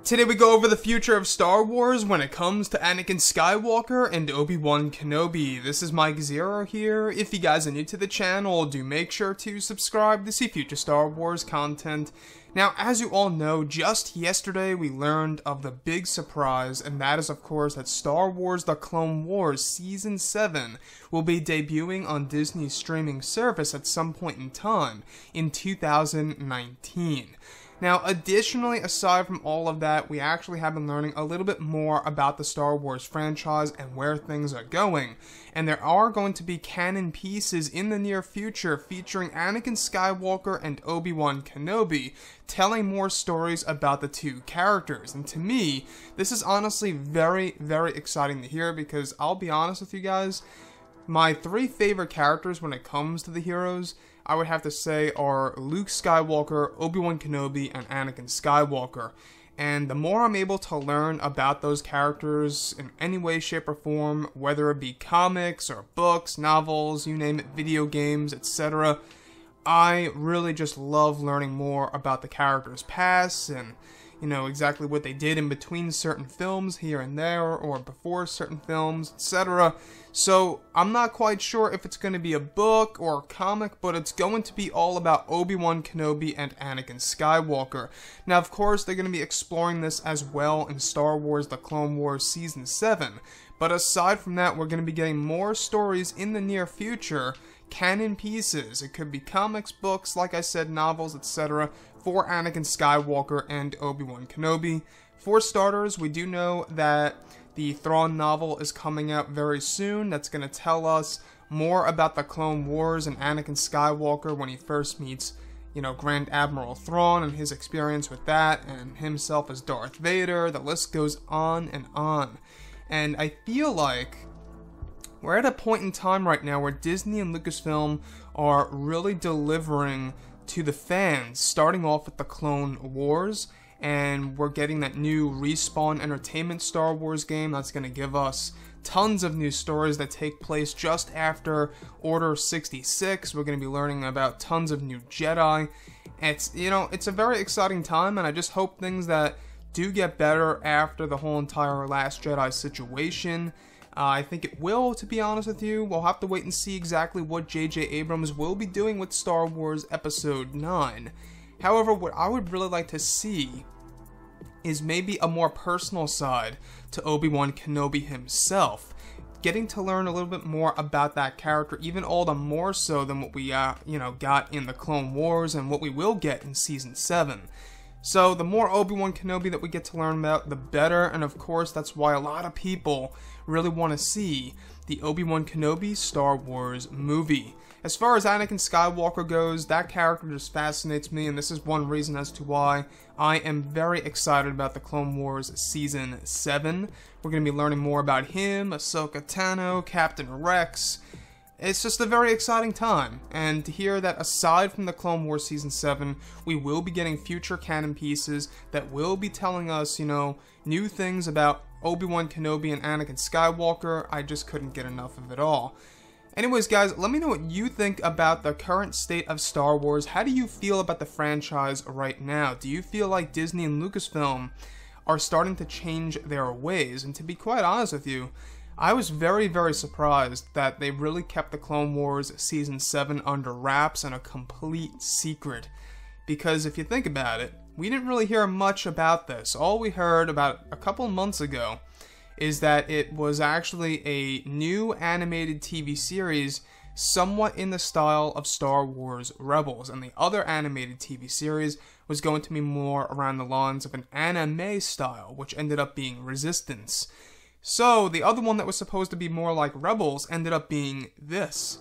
Today we go over the future of Star Wars when it comes to Anakin Skywalker and Obi-Wan Kenobi. This is Mike Zero here. If you guys are new to the channel, do make sure to subscribe to see future Star Wars content. Now, as you all know, just yesterday we learned of the big surprise, and that is of course that Star Wars The Clone Wars Season 7 will be debuting on Disney's streaming service at some point in time in 2019. Now, additionally, aside from all of that, we actually have been learning a little bit more about the Star Wars franchise and where things are going. And there are going to be canon pieces in the near future featuring Anakin Skywalker and Obi-Wan Kenobi, telling more stories about the two characters. And to me, this is honestly very, very exciting to hear because I'll be honest with you guys, my three favorite characters when it comes to the heroes, I would have to say, are Luke Skywalker, Obi-Wan Kenobi, and Anakin Skywalker. And the more I'm able to learn about those characters in any way, shape, or form, whether it be comics or books, novels, you name it, video games, etc., I really just love learning more about the characters' past and, you know, exactly what they did in between certain films here and there, or before certain films, etc. So, I'm not quite sure if it's going to be a book or a comic, but it's going to be all about Obi-Wan Kenobi and Anakin Skywalker. Now, of course, they're going to be exploring this as well in Star Wars The Clone Wars Season 7. But aside from that, we're going to be getting more stories in the near future, canon pieces. It could be comics, books, like I said, novels, etc., for Anakin Skywalker and Obi-Wan Kenobi. For starters, we do know that the Thrawn novel is coming out very soon. That's going to tell us more about the Clone Wars and Anakin Skywalker when he first meets, you know, Grand Admiral Thrawn and his experience with that, and himself as Darth Vader. The list goes on and on. And I feel like we're at a point in time right now where Disney and Lucasfilm are really delivering to the fans, starting off with the Clone Wars, and we're getting that new Respawn Entertainment Star Wars game that's going to give us tons of new stories that take place just after Order 66. We're going to be learning about tons of new Jedi. It's, you know, it's a very exciting time, and I just hope things that do get better after the whole entire Last Jedi situation. I think it will, to be honest with you. We'll have to wait and see exactly what J.J. Abrams will be doing with Star Wars Episode 9. However, what I would really like to see is maybe a more personal side to Obi-Wan Kenobi himself. Getting to learn a little bit more about that character, even all the more so than what we, got in the Clone Wars and what we will get in Season 7. So, the more Obi-Wan Kenobi that we get to learn about, the better, and of course, that's why a lot of people really want to see the Obi-Wan Kenobi Star Wars movie. As far as Anakin Skywalker goes, that character just fascinates me, and this is one reason as to why I am very excited about the Clone Wars Season 7. We're going to be learning more about him, Ahsoka Tano, Captain Rex. It's just a very exciting time, and to hear that aside from the Clone Wars Season 7, we will be getting future canon pieces that will be telling us, you know, new things about Obi-Wan Kenobi and Anakin Skywalker. I just couldn't get enough of it all. Anyways, guys, let me know what you think about the current state of Star Wars. How do you feel about the franchise right now? Do you feel like Disney and Lucasfilm are starting to change their ways? And to be quite honest with you, I was very, very surprised that they really kept the Clone Wars Season 7 under wraps and a complete secret. Because if you think about it, we didn't really hear much about this. All we heard about a couple months ago is that it was actually a new animated TV series somewhat in the style of Star Wars Rebels, and the other animated TV series was going to be more around the lines of an anime style, which ended up being Resistance. So, the other one that was supposed to be more like Rebels ended up being this.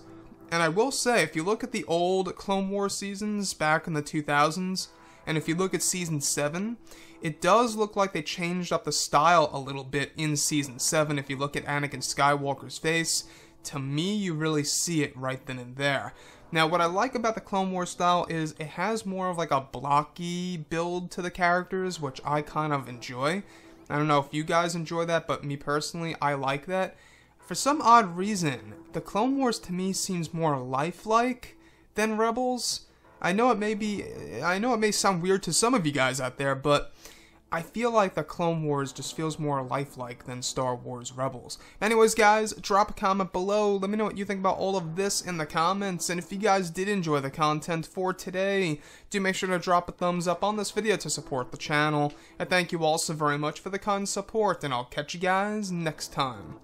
And I will say, if you look at the old Clone Wars seasons back in the 2000s, and if you look at Season 7, it does look like they changed up the style a little bit in Season 7. If you look at Anakin Skywalker's face, to me, you really see it right then and there. Now, what I like about the Clone Wars style is it has more of like a blocky build to the characters, which I kind of enjoy. I don't know if you guys enjoy that, but me personally, I like that. For some odd reason, the Clone Wars to me seems more lifelike than Rebels. I know it may sound weird to some of you guys out there, but I feel like the Clone Wars just feels more lifelike than Star Wars Rebels. Anyways, guys, drop a comment below. Let me know what you think about all of this in the comments. And if you guys did enjoy the content for today, do make sure to drop a thumbs up on this video to support the channel. And thank you all so very much for the kind support, and I'll catch you guys next time.